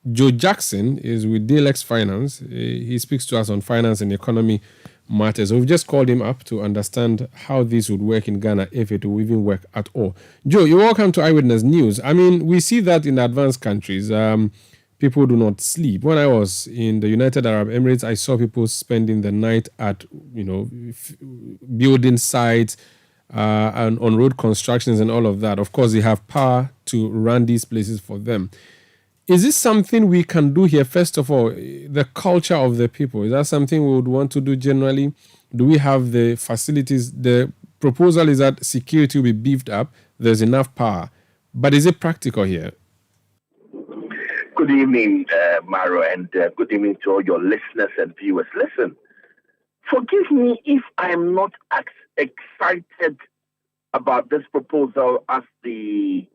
Joe Jackson is with Dalex Finance. He speaks to us on finance and economy matters. So we've just called him up to understand how this would work in Ghana, if it will even work at all. Joe, you're welcome to Eyewitness News. I mean, we see that in advanced countries, people do not sleep. When I was in the United Arab Emirates, I saw people spending the night at, building sites, and on road constructions and all of that. Of course, they have power to run these places for them. Is this something we can do here? First of all, the culture of the people, is that something we would want to do generally? Do we have the facilities? The proposal is that security will be beefed up. There's enough power. But is it practical here? Good evening, Maro, and good evening to all your listeners and viewers. Listen, forgive me if I'm not as excited about this proposal as the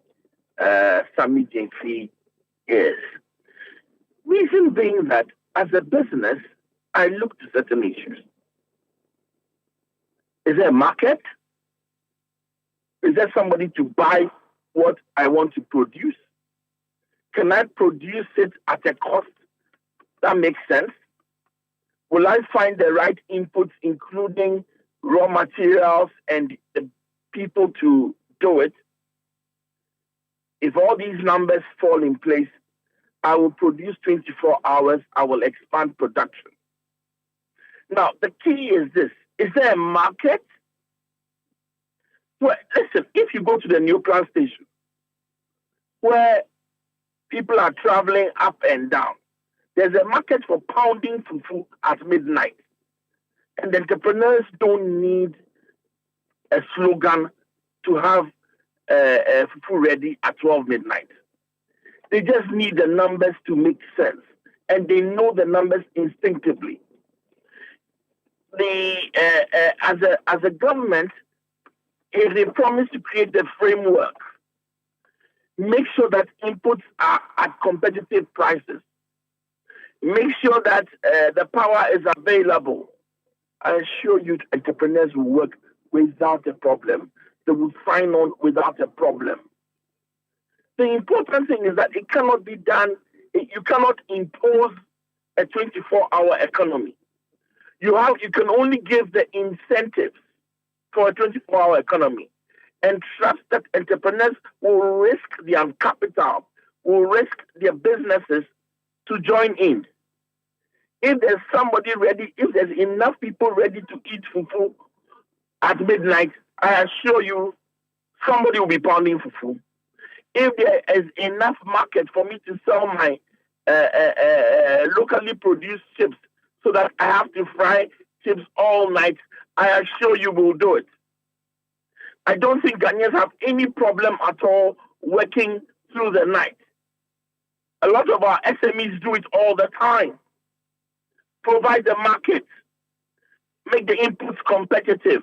Sami Jenfi is. Reason being that as a business, I look to certain issues. Is there a market? Is there somebody to buy what I want to produce? Can I produce it at a cost that makes sense? Will I find the right inputs, including raw materials and the people to do it? If all these numbers fall in place, I will produce 24 hours. I will expand production. Now, the key is this. Is there a market? Well, listen, if you go to the nuclear station, where people are traveling up and down, there's a market for pounding fufu at midnight. And entrepreneurs don't need a slogan to have fufu ready at 12 midnight. They just need the numbers to make sense. And they know the numbers instinctively. As a government, if they promise to create a framework, make sure that inputs are at competitive prices, make sure that the power is available, I assure you entrepreneurs will work without a problem. They will sign on without a problem. The important thing is that it cannot be done. You cannot impose a 24-hour economy. You can only give the incentives for a 24-hour economy and trust that entrepreneurs will risk their capital, will risk their businesses to join in. If there's somebody ready, if there's enough people ready to eat fufu at midnight, I assure you somebody will be pounding fufu. If there is enough market for me to sell my locally produced chips so that I have to fry chips all night, I assure you we'll do it. I don't think Ghanaians have any problem at all working through the night. A lot of our SMEs do it all the time. Provide the market, make the inputs competitive,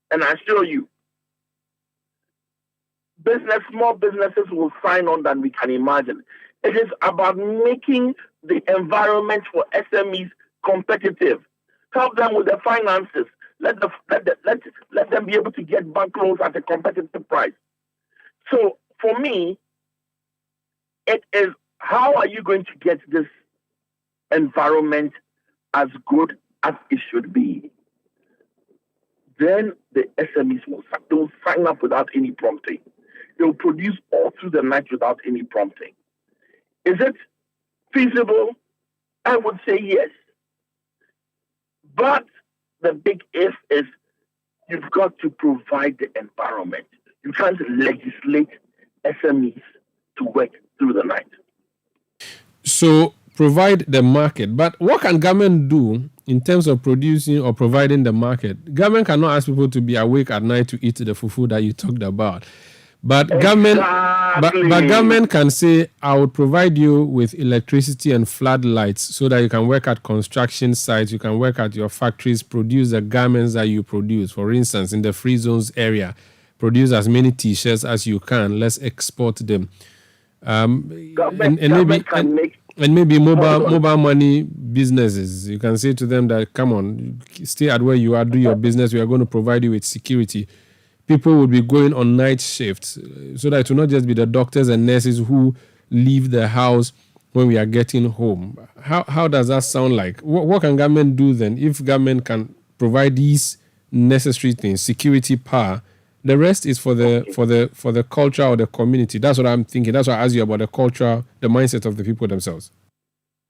and I assure you, small businesses will sign on than we can imagine. It is about making the environment for SMEs competitive. Help them with the finances. Let them be able to get bank loans at a competitive price. So for me, it is how are you going to get this environment as good as it should be? Then the SMEs don't sign up without any prompting. They'll produce all through the night without any prompting. Is it feasible? I would say yes. But the big if is you've got to provide the environment. You can't legislate SMEs to work through the night. So provide the market. But what can government do in terms of producing or providing the market? Government cannot ask people to be awake at night to eat the fufu that you talked about. But exactly. but government can say, I will provide you with electricity and floodlights so that you can work at construction sites, you can work at your factories, produce the garments that you produce. For instance, in the free zones area, produce as many T-shirts as you can. Let's export them. And maybe mobile money businesses. You can say to them that, come on, stay at where you are, do your business. We are going to provide you with security. People will be going on night shifts so that it will not just be the doctors and nurses who leave the house when we are getting home. How does that sound like? What can government do then if government can provide these necessary things, security, power? The rest is for the culture or the community. That's what I'm thinking. That's why I asked you about the culture, the mindset of the people themselves.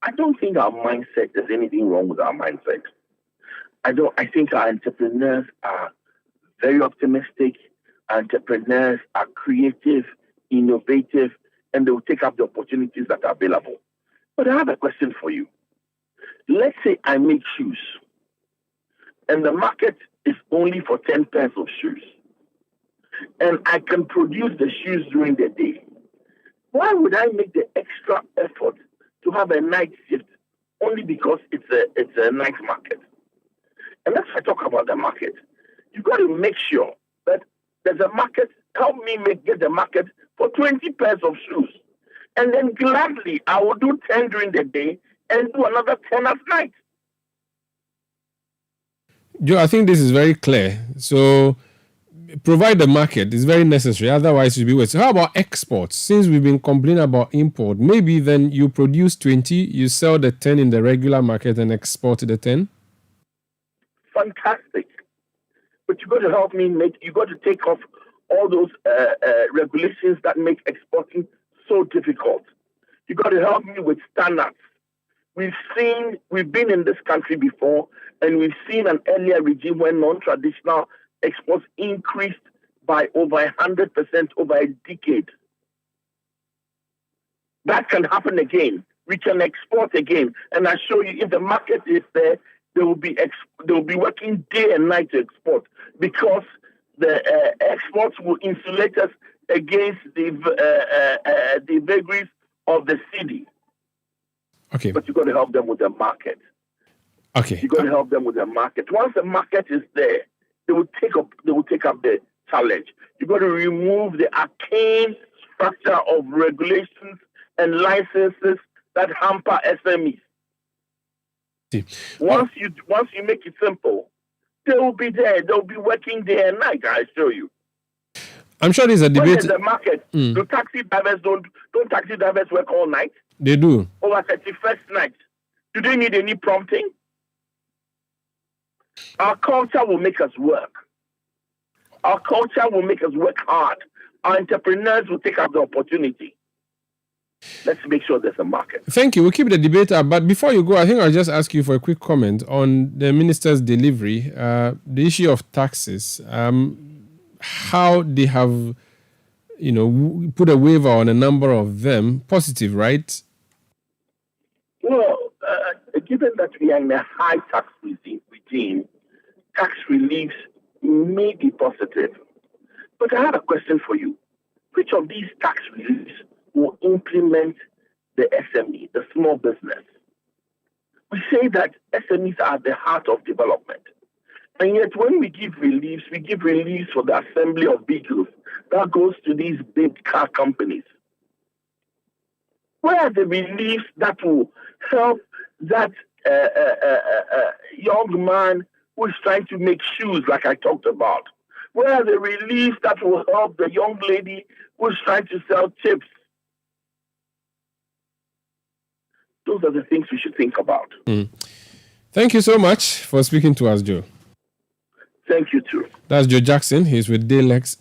I don't think our mindset, there's anything wrong with our mindset. I think our entrepreneurs are very optimistic. Our entrepreneurs are creative, innovative, and they will take up the opportunities that are available. But I have a question for you. Let's say I make shoes, and the market is only for 10 pairs of shoes, and I can produce the shoes during the day. Why would I make the extra effort to have a night shift only because it's a night market? And let's talk about the market. You got to make sure that there's a market. Help me get the market for 20 pairs of shoes. And then gladly, I will do 10 during the day and do another 10 at night. Joe, I think this is very clear. So provide the market is very necessary. Otherwise, you'll be wasted. How about exports? Since we've been complaining about import, maybe then you produce 20, you sell the 10 in the regular market and export the 10? Fantastic. But you got to help me you got to take off all those regulations that make exporting so difficult. You got to help me with standards. We've been in this country before, and we've seen an earlier regime when non-traditional exports increased by over 100% over a decade. That can happen again. We can export again. And I show you, if the market is there, they will be working day and night to export, because the exports will insulate us against the vagaries of the city. Okay. But you got to help them with the market. Okay. You got to help them with the market. Once the market is there, they will take up the challenge. You got to remove the arcane structure of regulations and licenses that hamper SMEs. Once you make it simple, they will be there. They'll be working day and night. I assure you. I'm sure there's a debate. In the market, do taxi drivers don't taxi drivers work all night? They do. Over 31st night. Do they need any prompting? Our culture will make us work. Our culture will make us work hard. Our entrepreneurs will take up the opportunity. Let's make sure there's a market. Thank you. We'll keep the debate up. But before you go, I think I'll just ask you for a quick comment on the minister's delivery, the issue of taxes, how they have, put a waiver on a number of them. Positive, right? Well, given that we are in a high tax regime, tax reliefs may be positive. But I have a question for you. Which of these tax reliefs will implement the SME, the small business? We say that SMEs are the heart of development. And yet when we give reliefs for the assembly of vehicles. That goes to these big car companies. Where are the reliefs that will help that young man who is trying to make shoes, like I talked about? Where are the reliefs that will help the young lady who is trying to sell chips? Those are the things we should think about. Thank you so much for speaking to us, Joe. Thank you, too. That's Joe Jackson. He's with Daylex